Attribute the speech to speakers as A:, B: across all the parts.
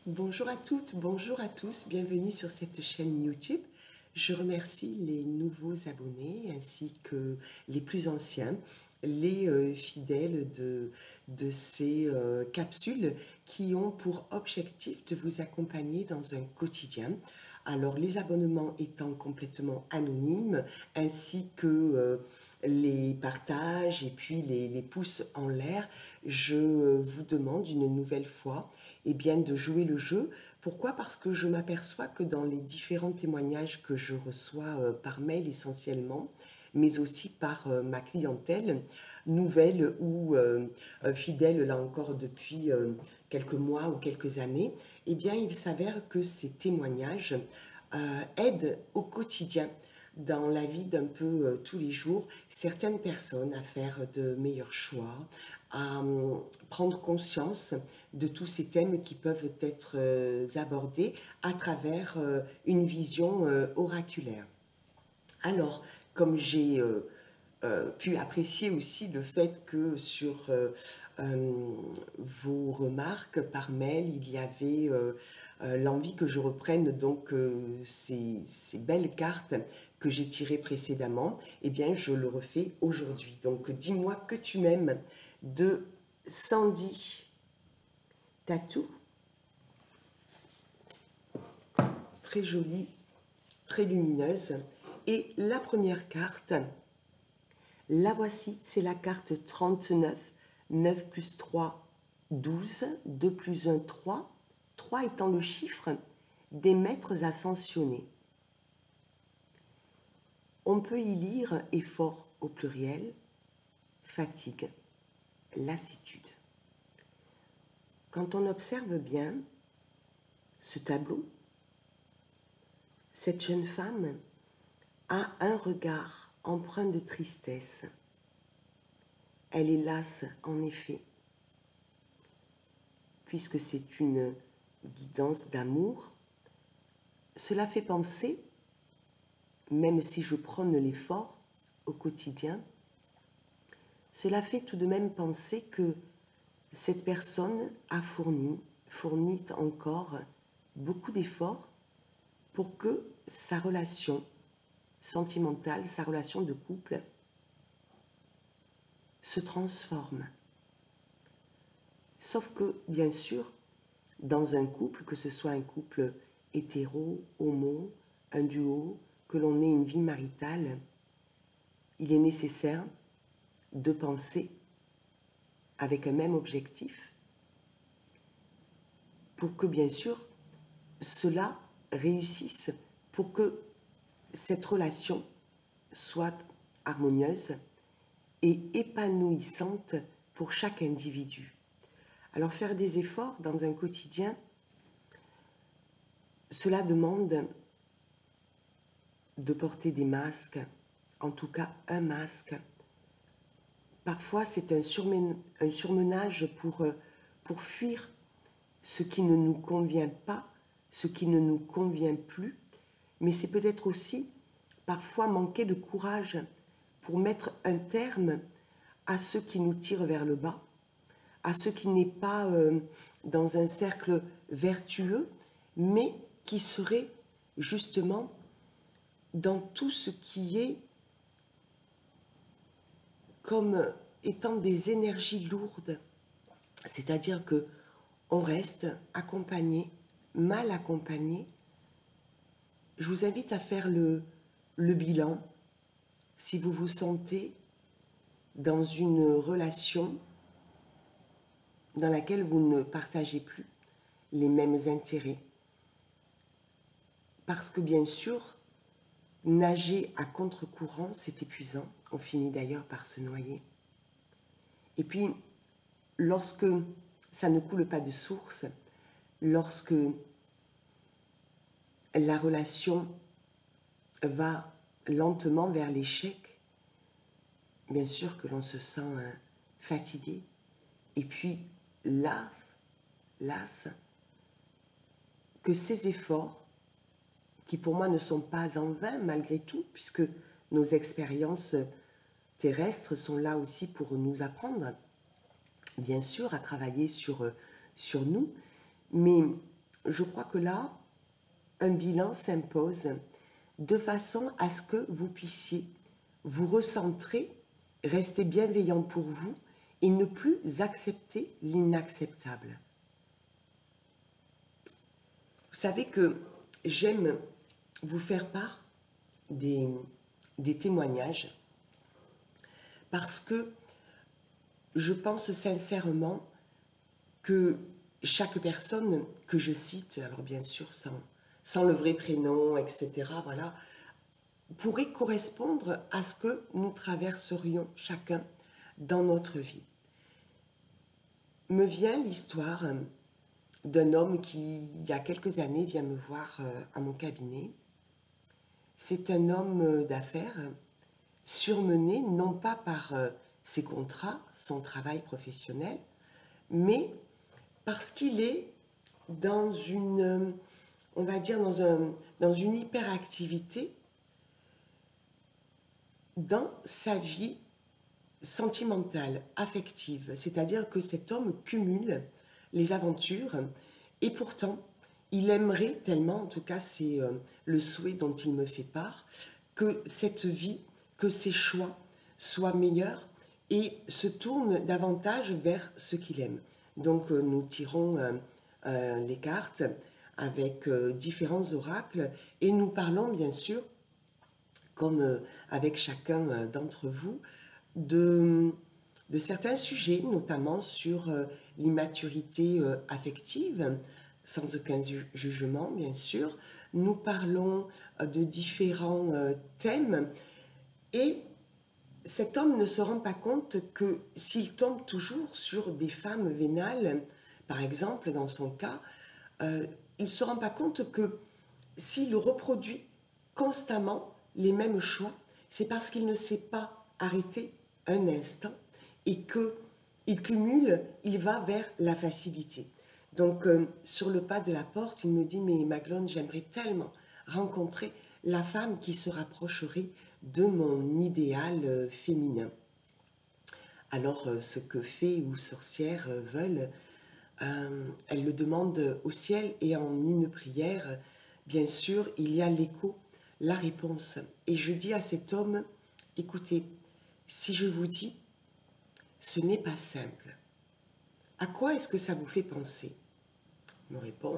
A: Bonjour à toutes, bonjour à tous, bienvenue sur cette chaîne YouTube. Je remercie les nouveaux abonnés ainsi que les plus anciens, les fidèles de ces capsules qui ont pour objectif de vous accompagner dans un quotidien. Alors les abonnements étant complètement anonymes ainsi que les partages et puis les pouces en l'air, je vous demande une nouvelle fois de jouer le jeu. Pourquoi? Parce que je m'aperçois que dans les différents témoignages que je reçois par mail essentiellement, mais aussi par ma clientèle, nouvelle ou fidèle là encore depuis quelques mois ou quelques années, il s'avère que ces témoignages aident au quotidien dans la vie d'un peu tous les jours certaines personnes à faire de meilleurs choix, à prendre conscience de tous ces thèmes qui peuvent être abordés à travers une vision oraculaire. Alors, comme j'ai pu apprécier aussi le fait que sur vos remarques par mail, il y avait l'envie que je reprenne donc ces belles cartes que j'ai tirées précédemment, je le refais aujourd'hui. Donc, dis-moi que tu m'aimes de Sandy Tatou, très jolie, très lumineuse. Et la première carte, la voici, c'est la carte 39, 9 plus 3, 12, 2 plus 1, 3, 3 étant le chiffre des maîtres ascensionnés. On peut y lire effort au pluriel, fatigue, lassitude. Quand on observe bien ce tableau, cette jeune femme a un regard empreint de tristesse. Elle est lasse, en effet, puisque c'est une guidance d'amour. Cela fait penser, même si je prône l'effort au quotidien, cela fait tout de même penser que cette personne a fournit encore beaucoup d'efforts pour que sa relation sentimentale, sa relation de couple se transforme. Sauf que, bien sûr, dans un couple, que ce soit un couple hétéro, homo, un duo, que l'on ait une vie maritale, il est nécessaire de penser avec un même objectif pour que, bien sûr, cela réussisse, pour que cette relation soit harmonieuse et épanouissante pour chaque individu. Alors faire des efforts dans un quotidien, cela demande de porter des masques, en tout cas un masque. Parfois c'est un surmenage pour fuir ce qui ne nous convient pas, ce qui ne nous convient plus, mais c'est peut-être aussi parfois manquer de courage pour mettre un terme à ce qui nous tire vers le bas, à ce qui n'est pas dans un cercle vertueux, mais qui serait justement dans tout ce qui est comme étant des énergies lourdes. C'est-à-dire que on reste accompagné, mal accompagné. Je vous invite à faire le bilan si vous vous sentez dans une relation dans laquelle vous ne partagez plus les mêmes intérêts. Parce que bien sûr, nager à contre-courant, c'est épuisant. On finit d'ailleurs par se noyer. Et puis, lorsque ça ne coule pas de source, lorsque la relation va lentement vers l'échec, bien sûr que l'on se sent fatigué. Et puis, las, que ces efforts, qui pour moi ne sont pas en vain malgré tout, puisque nos expériences terrestres sont là aussi pour nous apprendre, bien sûr, à travailler sur nous, mais je crois que là, un bilan s'impose de façon à ce que vous puissiez vous recentrer, rester bienveillant pour vous et ne plus accepter l'inacceptable. Vous savez que j'aime vous faire part des témoignages parce que je pense sincèrement que chaque personne que je cite, alors bien sûr sans le vrai prénom, etc., voilà, pourrait correspondre à ce que nous traverserions chacun dans notre vie. Me vient l'histoire d'un homme qui, il y a quelques années, vient me voir à mon cabinet. C'est un homme d'affaires surmené non pas par ses contrats, son travail professionnel, mais parce qu'il est dans une, on va dire, dans une hyperactivité dans sa vie sentimentale, affective. C'est-à-dire que cet homme cumule les aventures et pourtant, il aimerait tellement, en tout cas c'est le souhait dont il me fait part, que cette vie, que ses choix soient meilleurs et se tourne davantage vers ce qu'il aime. Donc nous tirons les cartes avec différents oracles et nous parlons bien sûr, comme avec chacun d'entre vous, de certains sujets, notamment sur l'immaturité affective, sans aucun jugement bien sûr. Nous parlons de différents thèmes et cet homme ne se rend pas compte que s'il tombe toujours sur des femmes vénales, par exemple dans son cas, il ne se rend pas compte que s'il reproduit constamment les mêmes choix, c'est parce qu'il ne s'est pas arrêté un instant et qu'il cumule, il va vers la facilité. Donc sur le pas de la porte, il me dit « Mais Maglone, j'aimerais tellement rencontrer la femme qui se rapprocherait de mon idéal féminin. » Alors ce que fées ou sorcières veulent, elles le demandent au ciel et en une prière, bien sûr, il y a l'écho, la réponse. Et je dis à cet homme, écoutez, si je vous dis, ce n'est pas simple, à quoi est-ce que ça vous fait penser? Il me répond,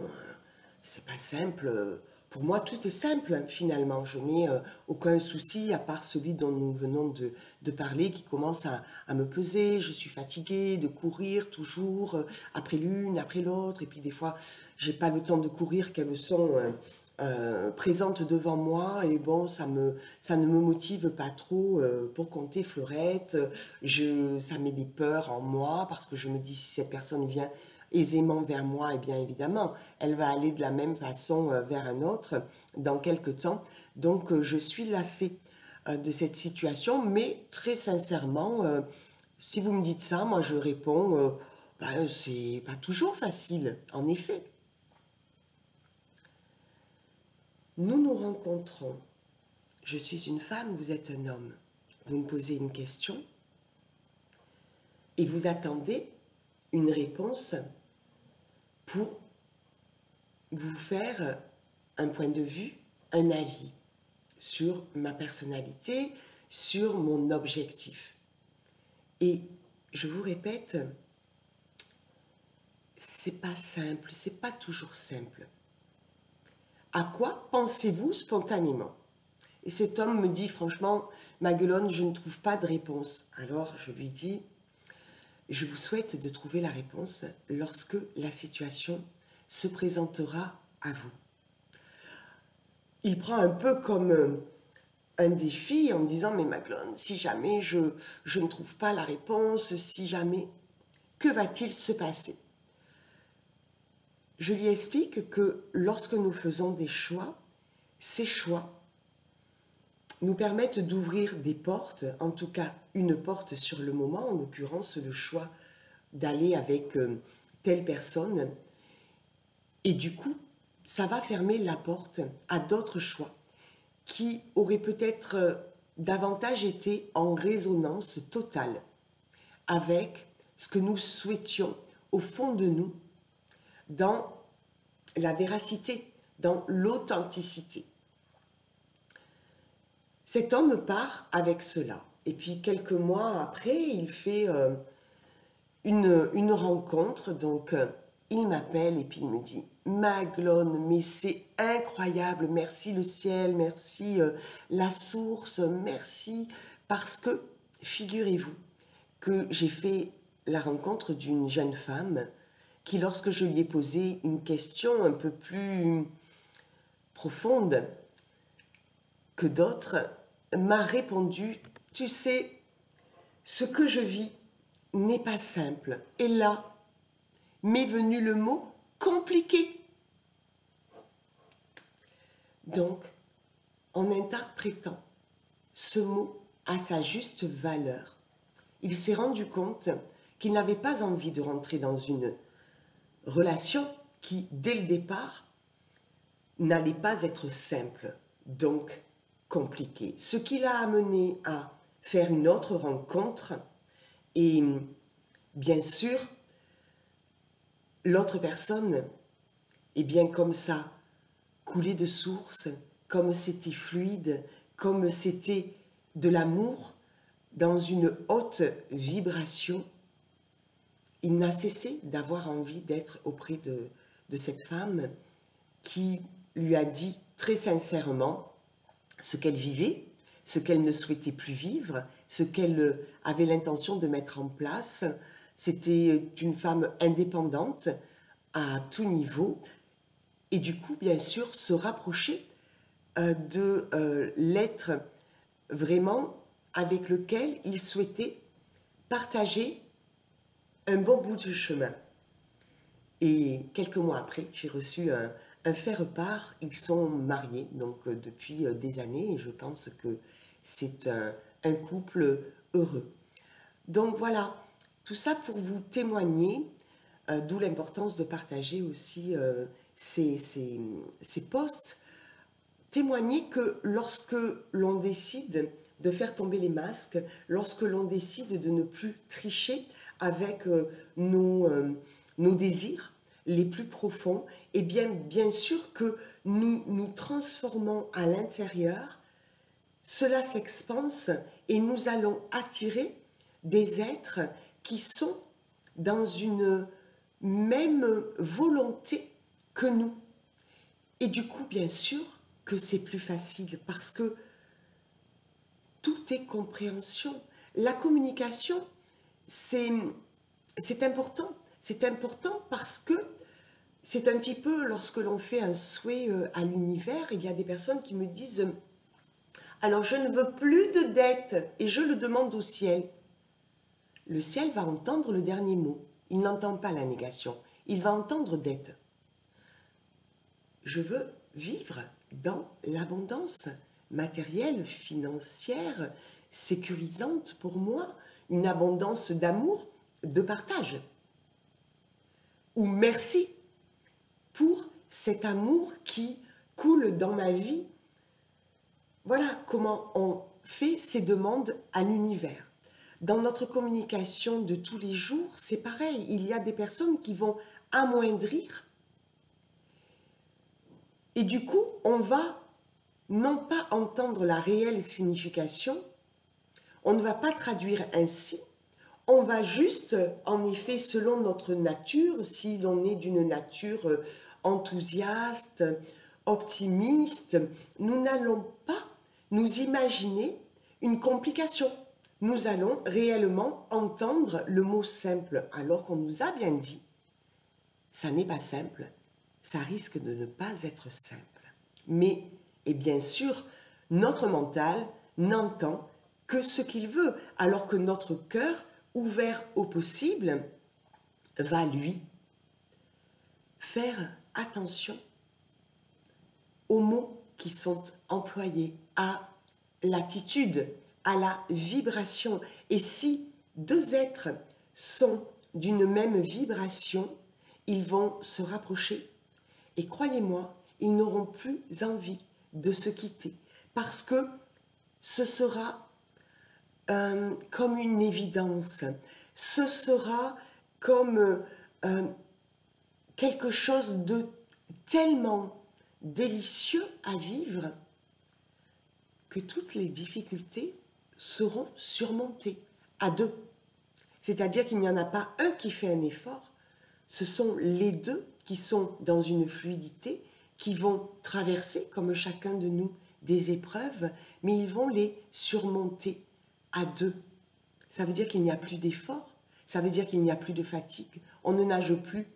A: c'est pas simple, pour moi tout est simple finalement, je n'ai aucun souci à part celui dont nous venons de parler qui commence à me peser, je suis fatiguée de courir toujours après l'une, après l'autre, et puis des fois j'ai pas le temps de courir qu'elles sont présentes devant moi, et bon ça ne me motive pas trop pour compter fleurette, ça met des peurs en moi parce que je me dis si cette personne vient aisément vers moi, et bien évidemment, elle va aller de la même façon vers un autre dans quelque temps. Donc, je suis lassée de cette situation, mais très sincèrement, si vous me dites ça, moi je réponds, ben, c'est pas toujours facile, en effet. Nous nous rencontrons. Je suis une femme, vous êtes un homme. Vous me posez une question et vous attendez une réponse pour vous faire un point de vue, un avis sur ma personnalité, sur mon objectif. Et je vous répète, c'est pas simple, c'est pas toujours simple. À quoi pensez-vous spontanément? Et cet homme me dit franchement, Maguelone, je ne trouve pas de réponse. Alors je lui dis, je vous souhaite de trouver la réponse lorsque la situation se présentera à vous. Il prend un peu comme un défi en me disant, mais Maglone, si jamais je ne trouve pas la réponse, si jamais, que va-t-il se passer? Je lui explique que lorsque nous faisons des choix, ces choix nous permettent d'ouvrir des portes, en tout cas une porte sur le moment, en l'occurrence le choix d'aller avec telle personne, et du coup, ça va fermer la porte à d'autres choix qui auraient peut-être davantage été en résonance totale avec ce que nous souhaitions au fond de nous dans la véracité, dans l'authenticité. Cet homme part avec cela. Et puis quelques mois après, il fait une rencontre. Donc il m'appelle et puis il me dit: Maglone, mais c'est incroyable, merci le ciel, merci la source, merci, parce que figurez-vous que j'ai fait la rencontre d'une jeune femme qui, lorsque je lui ai posé une question un peu plus profonde que d'autres, m'a répondu: tu sais, ce que je vis n'est pas simple. Et là m'est venu le mot compliqué. Donc, en interprétant ce mot à sa juste valeur, il s'est rendu compte qu'il n'avait pas envie de rentrer dans une relation qui, dès le départ, n'allait pas être simple, donc compliquée. Ce qui l'a amené à faire une autre rencontre et, bien sûr, l'autre personne est bien comme ça, coulée de source, comme c'était fluide, comme c'était de l'amour dans une haute vibration. Il n'a cessé d'avoir envie d'être auprès de cette femme qui lui a dit très sincèrement ce qu'elle vivait, ce qu'elle ne souhaitait plus vivre, ce qu'elle avait l'intention de mettre en place. C'était une femme indépendante à tout niveau et du coup, bien sûr, se rapprocher de l'être vraiment avec lequel il souhaitait partager un bon bout du chemin. Et quelques mois après, j'ai reçu un fait-repart. Ils sont mariés donc depuis des années et je pense que c'est un couple heureux. Donc voilà, tout ça pour vous témoigner, d'où l'importance de partager aussi ces posts, témoigner que lorsque l'on décide de faire tomber les masques, lorsque l'on décide de ne plus tricher avec nos désirs les plus profonds, et bien sûr que nous nous transformons à l'intérieur, cela s'expanse et nous allons attirer des êtres qui sont dans une même volonté que nous. Et du coup, bien sûr que c'est plus facile parce que tout est compréhension. La communication, c'est important. C'est important parce que c'est un petit peu lorsque l'on fait un souhait à l'univers, il y a des personnes qui me disent: alors je ne veux plus de dettes et je le demande au ciel. Le ciel va entendre le dernier mot. Il n'entend pas la négation. Il va entendre dette. Je veux vivre dans l'abondance matérielle, financière, sécurisante pour moi, une abondance d'amour, de partage. Ou merci pour cet amour qui coule dans ma vie. Voilà comment on fait ces demandes à l'univers. Dans notre communication de tous les jours, c'est pareil. Il y a des personnes qui vont amoindrir. Et du coup, on va non pas entendre la réelle signification, on ne va pas traduire ainsi, on va juste, en effet, selon notre nature, si l'on est d'une nature enthousiaste, optimiste, nous n'allons pas nous imaginer une complication. Nous allons réellement entendre le mot simple, alors qu'on nous a bien dit, ça n'est pas simple, ça risque de ne pas être simple. Mais, et bien sûr, notre mental n'entend que ce qu'il veut, alors que notre cœur, ouvert au possible, va lui faire attention aux mots qui sont employés, à l'attitude, à la vibration. Et si deux êtres sont d'une même vibration, ils vont se rapprocher. Et croyez-moi, ils n'auront plus envie de se quitter parce que ce sera comme une évidence, ce sera comme quelque chose de tellement délicieux à vivre que toutes les difficultés seront surmontées à deux. C'est-à-dire qu'il n'y en a pas un qui fait un effort, ce sont les deux qui sont dans une fluidité, qui vont traverser, comme chacun de nous, des épreuves, mais ils vont les surmonter à deux. Ça veut dire qu'il n'y a plus d'effort, ça veut dire qu'il n'y a plus de fatigue, on ne nage plus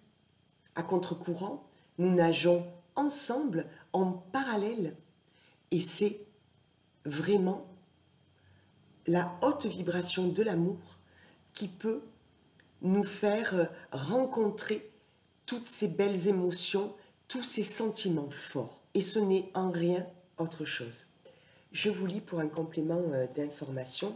A: à contre-courant, nous nageons ensemble, en parallèle. Et c'est vraiment la haute vibration de l'amour qui peut nous faire rencontrer toutes ces belles émotions, tous ces sentiments forts. Et ce n'est en rien autre chose. Je vous lis pour un complément d'information.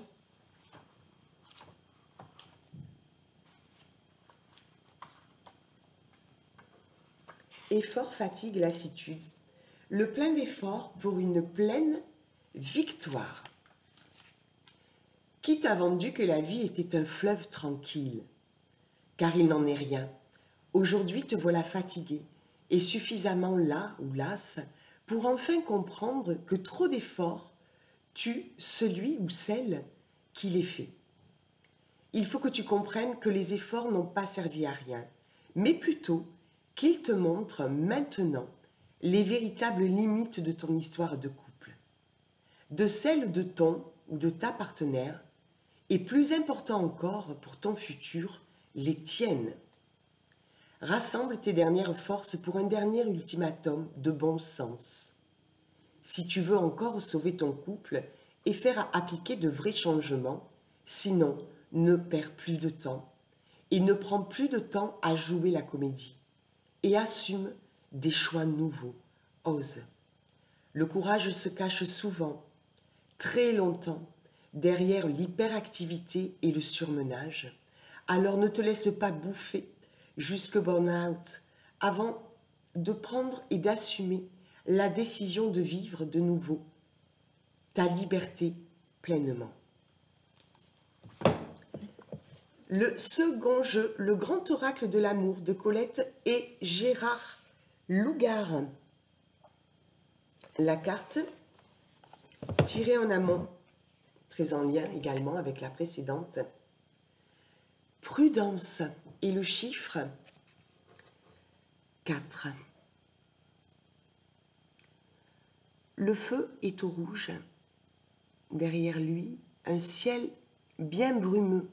A: Effort, fatigue, lassitude. Le plein d'effort pour une pleine victoire. Qui t'a vendu que la vie était un fleuve tranquille? Car il n'en est rien. Aujourd'hui te voilà fatigué et suffisamment las ou lasse pour enfin comprendre que trop d'efforts tue celui ou celle qui les fait. Il faut que tu comprennes que les efforts n'ont pas servi à rien, mais plutôt qu'ils te montrent maintenant les véritables limites de ton histoire de couple, de celle de ton ou de ta partenaire, et plus important encore pour ton futur, les tiennes. Rassemble tes dernières forces pour un dernier ultimatum de bon sens. Si tu veux encore sauver ton couple et faire appliquer de vrais changements, sinon ne perds plus de temps et ne prends plus de temps à jouer la comédie et assume des choix nouveaux. Ose. Le courage se cache souvent, très longtemps, derrière l'hyperactivité et le surmenage. Alors ne te laisse pas bouffer jusque burn-out avant de prendre et d'assumer la décision de vivre de nouveau ta liberté pleinement. Le second jeu, le grand oracle de l'amour de Colette et Gérard Lougard. La carte tirée en amont, très en lien également avec la précédente. Prudence et le chiffre 4. Le feu est au rouge. Derrière lui, un ciel bien brumeux,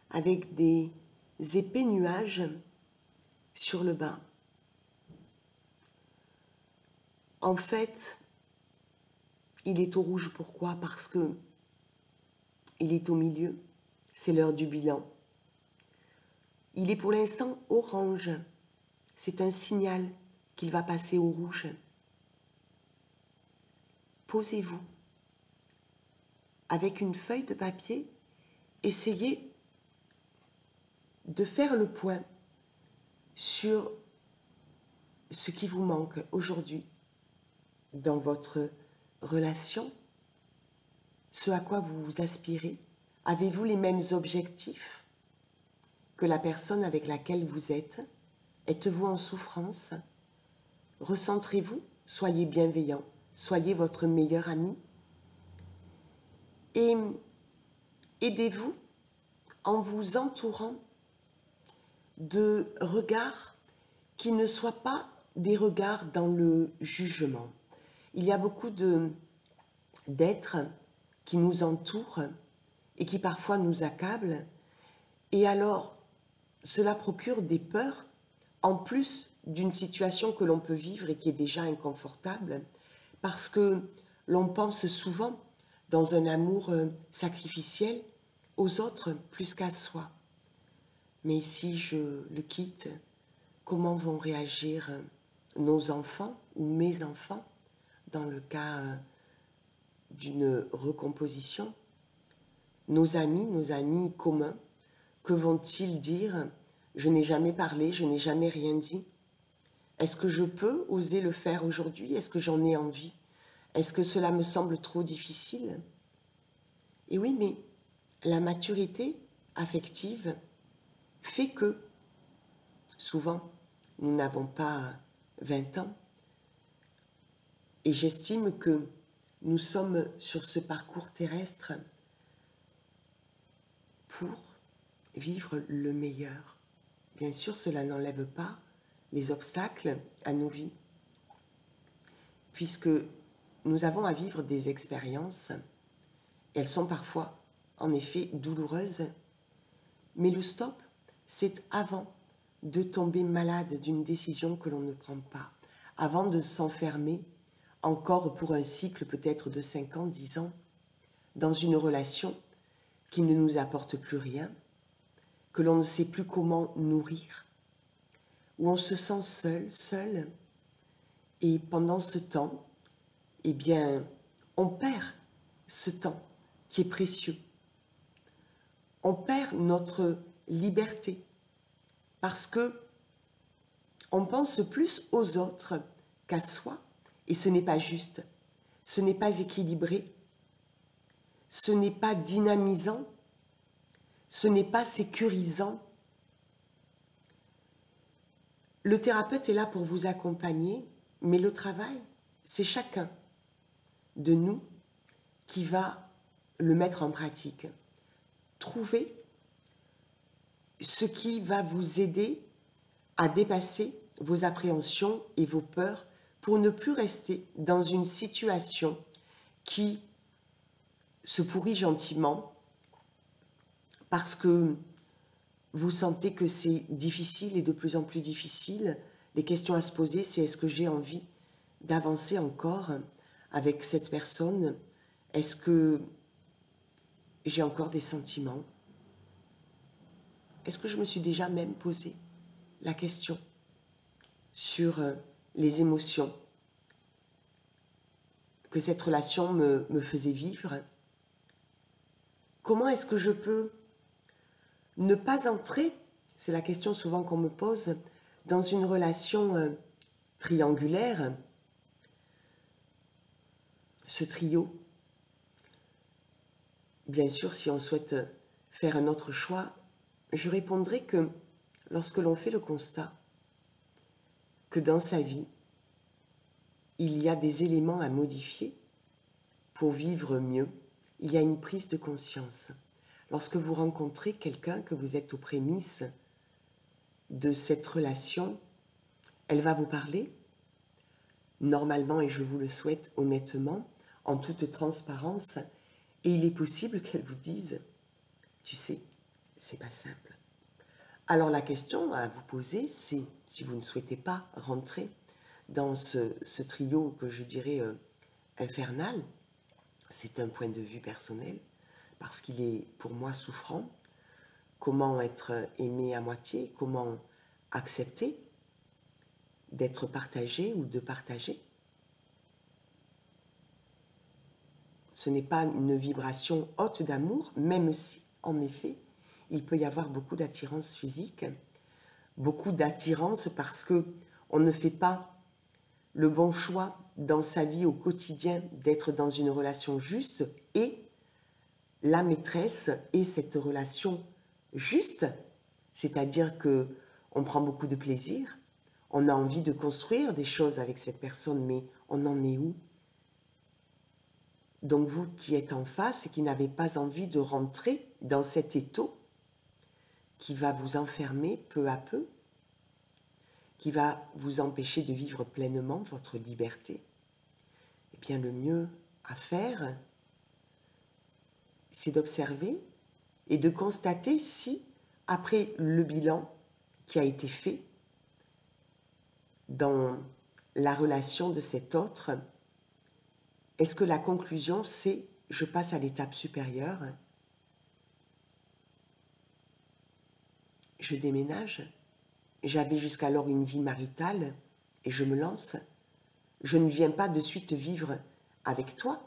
A: avec des épais nuages sur le bas. En fait, il est au rouge, pourquoi? Parce que il est au milieu, c'est l'heure du bilan. Il est pour l'instant orange, c'est un signal qu'il va passer au rouge. Posez-vous avec une feuille de papier, essayez de faire le point sur ce qui vous manque aujourd'hui dans votre relation, ce à quoi vous aspirez. Avez-vous les mêmes objectifs que la personne avec laquelle vous êtes? Êtes-vous en souffrance? Recentrez-vous, soyez bienveillant, soyez votre meilleur ami. Et aidez-vous en vous entourant de regards qui ne soient pas des regards dans le jugement. Il y a beaucoup d'êtres qui nous entourent et qui parfois nous accablent. Et alors, cela procure des peurs, en plus d'une situation que l'on peut vivre et qui est déjà inconfortable, parce que l'on pense souvent, dans un amour sacrificiel, aux autres plus qu'à soi. Mais si je le quitte, comment vont réagir nos enfants ou mes enfants dans le cas d'une recomposition? Nos amis communs, que vont-ils dire? Je n'ai jamais parlé, je n'ai jamais rien dit. Est-ce que je peux oser le faire aujourd'hui? Est-ce que j'en ai envie? Est-ce que cela me semble trop difficile? Et oui, mais la maturité affective fait que, souvent, nous n'avons pas 20 ans. Et j'estime que nous sommes sur ce parcours terrestre pour vivre le meilleur. Bien sûr, cela n'enlève pas les obstacles à nos vies, puisque nous avons à vivre des expériences. Elles sont parfois, en effet, douloureuses, mais le stop, c'est avant de tomber malade d'une décision que l'on ne prend pas, avant de s'enfermer encore pour un cycle peut-être de 5 ans, 10 ans, dans une relation qui ne nous apporte plus rien, que l'on ne sait plus comment nourrir, où on se sent seul, et pendant ce temps, eh bien, on perd ce temps qui est précieux. On perd notre liberté parce que on pense plus aux autres qu'à soi, et ce n'est pas juste, ce n'est pas équilibré, ce n'est pas dynamisant, ce n'est pas sécurisant. Le thérapeute est là pour vous accompagner, mais le travail, c'est chacun de nous qui va le mettre en pratique. Trouvez ce qui va vous aider à dépasser vos appréhensions et vos peurs pour ne plus rester dans une situation qui se pourrit gentiment parce que vous sentez que c'est difficile et de plus en plus difficile. Les questions à se poser, c'est est-ce que j'ai envie d'avancer encore avec cette personne? Est-ce que j'ai encore des sentiments? Est-ce que je me suis déjà même posé la question sur les émotions que cette relation me faisait vivre? Comment est-ce que je peux ne pas entrer, c'est la question souvent qu'on me pose, dans une relation triangulaire, ce trio? Bien sûr, si on souhaite faire un autre choix, je répondrai que lorsque l'on fait le constat que dans sa vie, il y a des éléments à modifier pour vivre mieux, il y a une prise de conscience. Lorsque vous rencontrez quelqu'un, que vous êtes aux prémices de cette relation, elle va vous parler, normalement, et je vous le souhaite honnêtement, en toute transparence, et il est possible qu'elle vous dise, tu sais, c'est pas simple. Alors la question à vous poser, c'est, si vous ne souhaitez pas rentrer dans ce trio que je dirais infernal, c'est un point de vue personnel, parce qu'il est pour moi souffrant, comment être aimé à moitié, comment accepter d'être partagé ou de partager. Ce n'est pas une vibration haute d'amour, même si, en effet, il peut y avoir beaucoup d'attirance physique, beaucoup d'attirance parce que on ne fait pas le bon choix dans sa vie au quotidien d'être dans une relation juste et la maîtresse est cette relation juste, c'est-à-dire que on prend beaucoup de plaisir, on a envie de construire des choses avec cette personne, mais on en est où? Donc vous qui êtes en face et qui n'avez pas envie de rentrer dans cet étau qui va vous enfermer peu à peu, qui va vous empêcher de vivre pleinement votre liberté, eh bien le mieux à faire, c'est d'observer et de constater si, après le bilan qui a été fait dans la relation de cet autre, est-ce que la conclusion c'est « je passe à l'étape supérieure », je déménage, j'avais jusqu'alors une vie maritale et je me lance, je ne viens pas de suite vivre avec toi,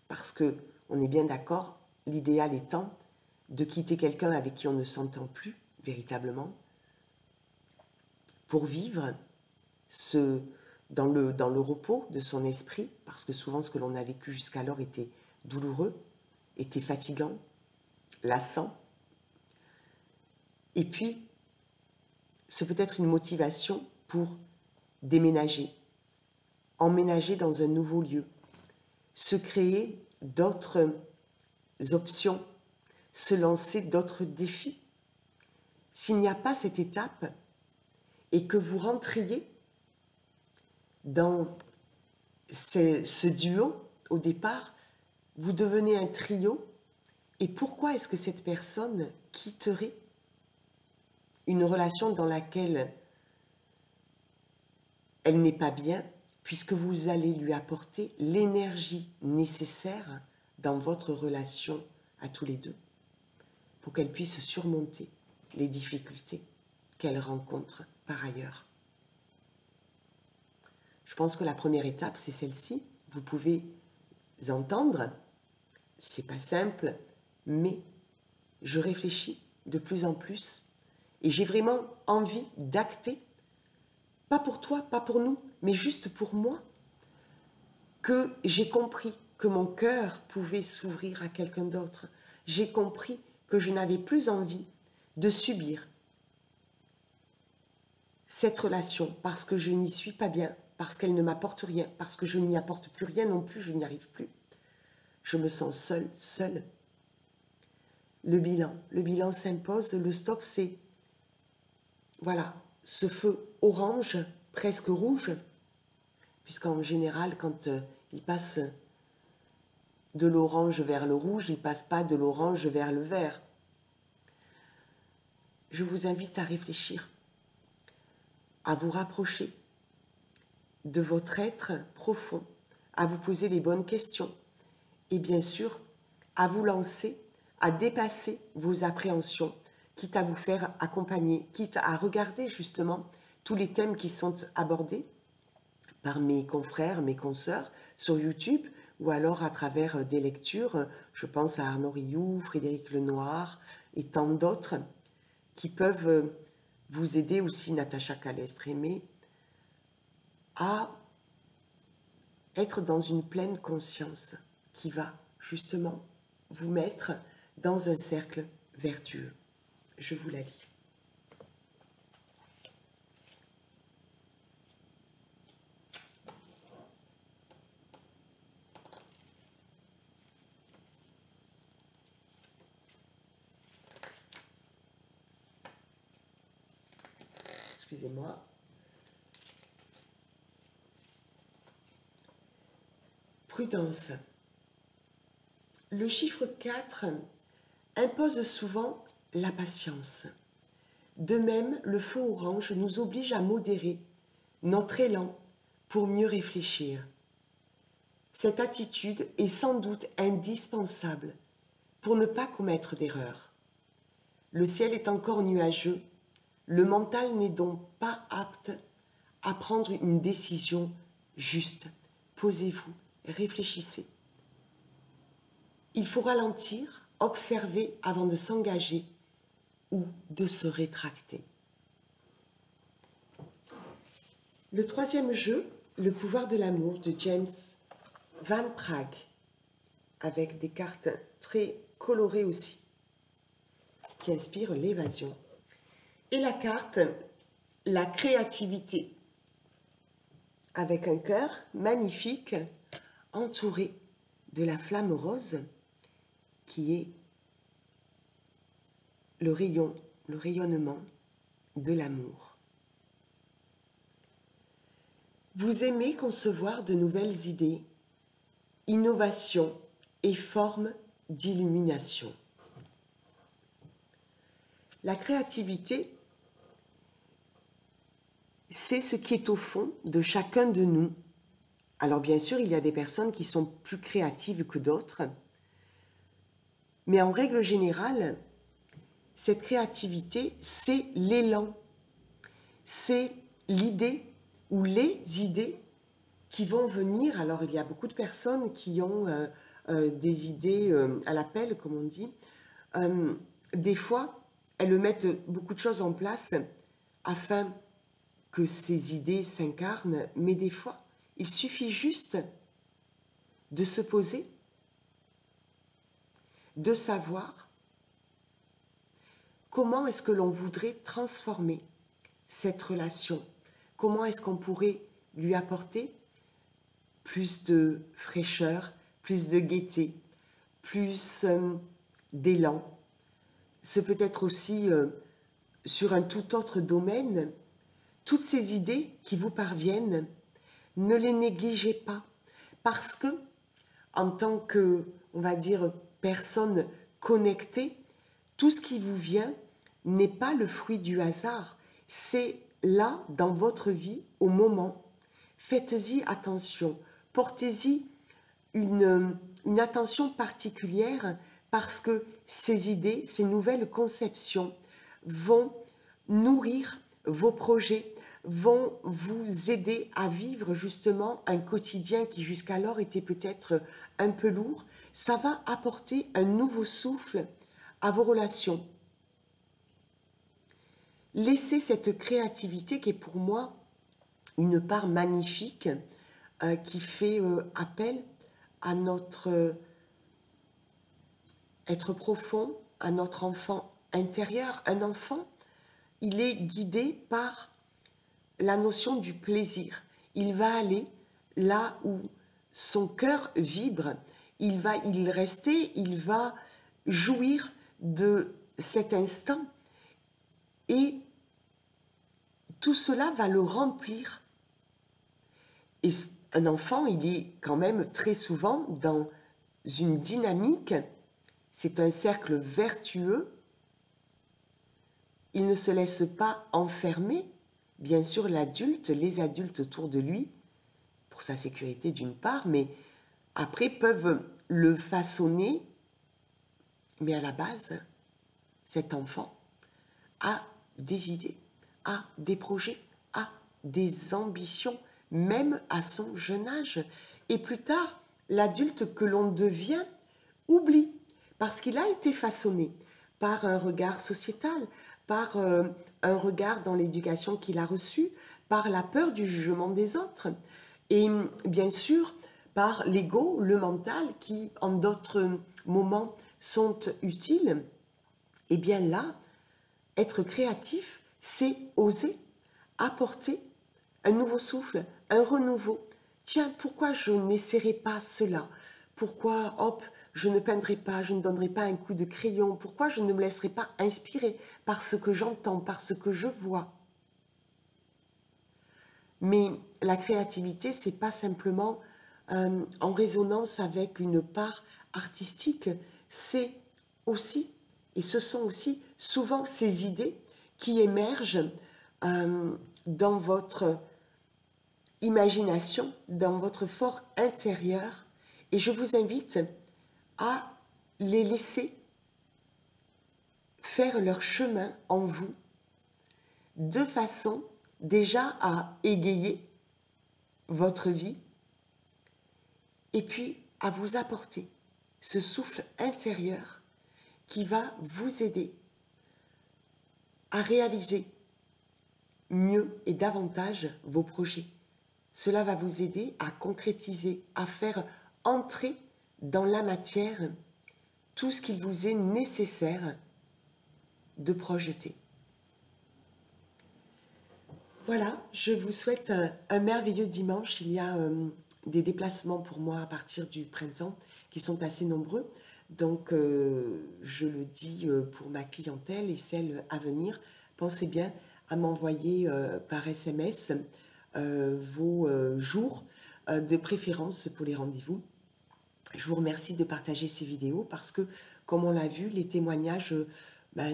A: parce que on est bien d'accord, l'idéal étant de quitter quelqu'un avec qui on ne s'entend plus véritablement, pour vivre dans le repos de son esprit, parce que souvent ce que l'on a vécu jusqu'alors était douloureux, était fatigant, lassant. Et puis, ce peut être une motivation pour déménager, emménager dans un nouveau lieu, se créer d'autres options, se lancer d'autres défis. S'il n'y a pas cette étape et que vous rentriez dans ce duo au départ, vous devenez un trio. Et pourquoi est-ce que cette personne quitterait une relation dans laquelle elle n'est pas bien, puisque vous allez lui apporter l'énergie nécessaire dans votre relation à tous les deux pour qu'elle puisse surmonter les difficultés qu'elle rencontre par ailleurs. Je pense que la première étape, c'est celle-ci. Vous pouvez entendre, c'est pas simple, mais je réfléchis de plus en plus et j'ai vraiment envie d'acter, pas pour toi, pas pour nous, mais juste pour moi, que j'ai compris que mon cœur pouvait s'ouvrir à quelqu'un d'autre. J'ai compris que je n'avais plus envie de subir cette relation parce que je n'y suis pas bien, parce qu'elle ne m'apporte rien, parce que je n'y apporte plus rien non plus, je n'y arrive plus. Je me sens seule. Le bilan s'impose, le stop c'est, voilà, ce feu orange, presque rouge, puisqu'en général, quand il passe de l'orange vers le rouge, il ne passe pas de l'orange vers le vert. Je vous invite à réfléchir, à vous rapprocher de votre être profond, à vous poser les bonnes questions et bien sûr à vous lancer, à dépasser vos appréhensions, quitte à vous faire accompagner, quitte à regarder justement tous les thèmes qui sont abordés par mes confrères, mes consoeurs sur YouTube ou alors à travers des lectures. Je pense à Arnaud Rioux, Frédéric Lenoir et tant d'autres qui peuvent vous aider, aussi Natacha Calestre-Aimé, à être dans une pleine conscience qui va justement vous mettre dans un cercle vertueux. Je vous la lis. Excusez-moi. Prudence. Le chiffre 4 impose souvent la patience. De même, le feu orange nous oblige à modérer notre élan pour mieux réfléchir. Cette attitude est sans doute indispensable pour ne pas commettre d'erreurs. Le ciel est encore nuageux, le mental n'est donc pas apte à prendre une décision juste. Posez-vous, réfléchissez. Il faut ralentir, observer avant de s'engager ou de se rétracter. Le troisième jeu, le pouvoir de l'amour de James Van Praagh, avec des cartes très colorées aussi, qui inspirent l'évasion. Et la carte, la créativité, avec un cœur magnifique entouré de la flamme rose qui est le rayonnement de l'amour. Vous aimez concevoir de nouvelles idées, innovations et formes d'illumination. La créativité, c'est ce qui est au fond de chacun de nous. Alors bien sûr, il y a des personnes qui sont plus créatives que d'autres, mais en règle générale, cette créativité, c'est l'élan, c'est l'idée ou les idées qui vont venir. Alors il y a beaucoup de personnes qui ont des idées à l'appel, comme on dit. Des fois, elles mettent beaucoup de choses en place afin que ces idées s'incarnent, mais des fois, il suffit juste de se poser, de savoir comment est-ce que l'on voudrait transformer cette relation, comment est-ce qu'on pourrait lui apporter plus de fraîcheur, plus de gaieté, plus d'élan. Ce peut être aussi sur un tout autre domaine. Toutes ces idées qui vous parviennent, ne les négligez pas, parce que en tant que, on va dire, personne connectée, tout ce qui vous vient n'est pas le fruit du hasard, c'est là dans votre vie au moment. Faites-y attention, portez-y une attention particulière parce que ces idées, ces nouvelles conceptions vont nourrir vos projets, vont vous aider à vivre justement un quotidien qui jusqu'alors était peut-être un peu lourd. Ça va apporter un nouveau souffle à vos relations. Laissez cette créativité qui est pour moi une part magnifique qui fait appel à notre être profond, à notre enfant intérieur. Un enfant, il est guidé par la notion du plaisir. Il va aller là où son cœur vibre, il va y rester, il va jouir de cet instant et tout cela va le remplir. Et un enfant, il est quand même très souvent dans une dynamique, c'est un cercle vertueux, il ne se laisse pas enfermer. Bien sûr, l'adulte, les adultes autour de lui, pour sa sécurité d'une part, mais après peuvent le façonner. Mais à la base, cet enfant a des idées, a des projets, a des ambitions, même à son jeune âge. Et plus tard, l'adulte que l'on devient oublie, parce qu'il a été façonné par un regard sociétal, par un regard dans l'éducation qu'il a reçue, par la peur du jugement des autres, et bien sûr par l'ego, le mental, qui en d'autres moments sont utiles. Et bien là, être créatif, c'est oser apporter un nouveau souffle, un renouveau. Tiens, pourquoi je n'essaierai pas cela? Pourquoi, hop, je ne peindrai pas, je ne donnerai pas un coup de crayon? Pourquoi je ne me laisserai pas inspirer par ce que j'entends, par ce que je vois? Mais la créativité, c'est pas simplement en résonance avec une part artistique, c'est aussi, et ce sont aussi souvent ces idées qui émergent dans votre imagination, dans votre fort intérieur, et je vous invite à les laisser faire leur chemin en vous, de façon déjà à égayer votre vie, et puis à vous apporter ce souffle intérieur qui va vous aider à réaliser mieux et davantage vos projets. Cela va vous aider à concrétiser, à faire entrer dans la matière tout ce qu'il vous est nécessaire de projeter. Voilà, je vous souhaite un merveilleux dimanche. Il y a des déplacements pour moi à partir du printemps qui sont assez nombreux. Donc, je le dis pour ma clientèle et celle à venir, pensez bien à m'envoyer par SMS vos jours de préférence pour les rendez-vous. Je vous remercie de partager ces vidéos parce que, comme on l'a vu, les témoignages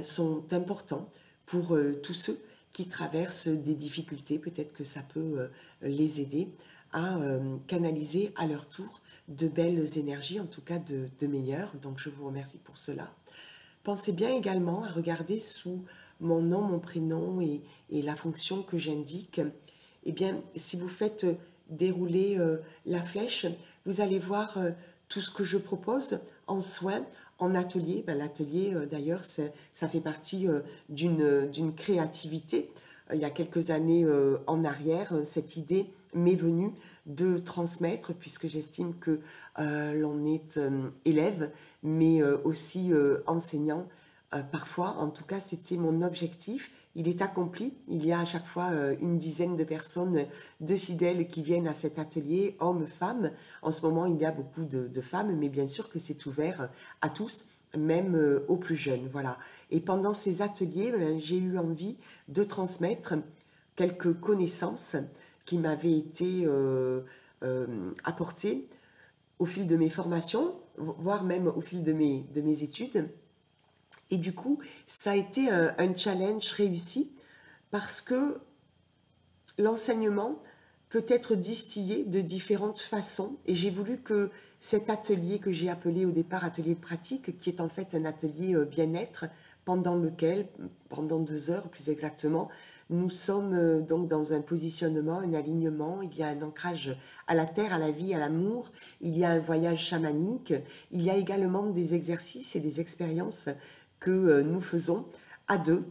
A: sont importants pour tous ceux qui traversent des difficultés. Peut-être que ça peut les aider à canaliser à leur tour de belles énergies, en tout cas de meilleures. Donc je vous remercie pour cela. Pensez bien également à regarder sous mon nom, mon prénom et la fonction que j'indique. Eh bien, si vous faites dérouler la flèche, vous allez voir tout ce que je propose en soins, en atelier. L'atelier, d'ailleurs, ça fait partie d'une créativité. Il y a quelques années en arrière, cette idée m'est venue de transmettre, puisque j'estime que l'on est élève, mais aussi enseignant. Parfois, en tout cas, c'était mon objectif, il est accompli. Il y a à chaque fois une dizaine de personnes, de fidèles qui viennent à cet atelier, hommes, femmes. En ce moment, il y a beaucoup de femmes, mais bien sûr que c'est ouvert à tous, même aux plus jeunes. Voilà. Et pendant ces ateliers, j'ai eu envie de transmettre quelques connaissances qui m'avaient été apportées au fil de mes formations, voire même au fil de mes études. Et du coup, ça a été un challenge réussi parce que l'enseignement peut être distillé de différentes façons. Et j'ai voulu que cet atelier que j'ai appelé au départ atelier de pratique, qui est en fait un atelier bien-être, pendant lequel, pendant 2 heures plus exactement, nous sommes donc dans un positionnement, un alignement, il y a un ancrage à la terre, à la vie, à l'amour, il y a un voyage chamanique, il y a également des exercices et des expériences que nous faisons à deux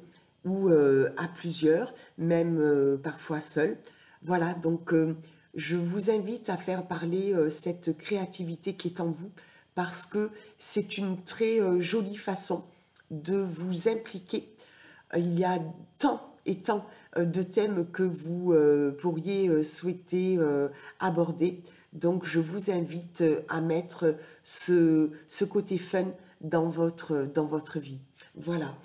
A: ou à plusieurs, même parfois seuls. Voilà, donc je vous invite à faire parler cette créativité qui est en vous parce que c'est une très jolie façon de vous impliquer. Il y a tant et tant de thèmes que vous pourriez souhaiter aborder. Donc je vous invite à mettre ce côté fun dans votre vie. Voilà.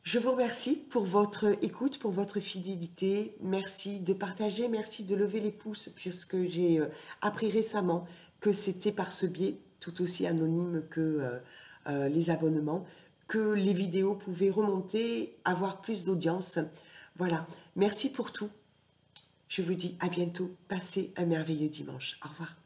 A: Je vous remercie pour votre écoute, pour votre fidélité. Merci de partager, merci de lever les pouces, puisque j'ai appris récemment que c'était par ce biais, tout aussi anonyme que les abonnements, que les vidéos pouvaient remonter, avoir plus d'audience. Voilà, merci pour tout. Je vous dis à bientôt. Passez un merveilleux dimanche. Au revoir.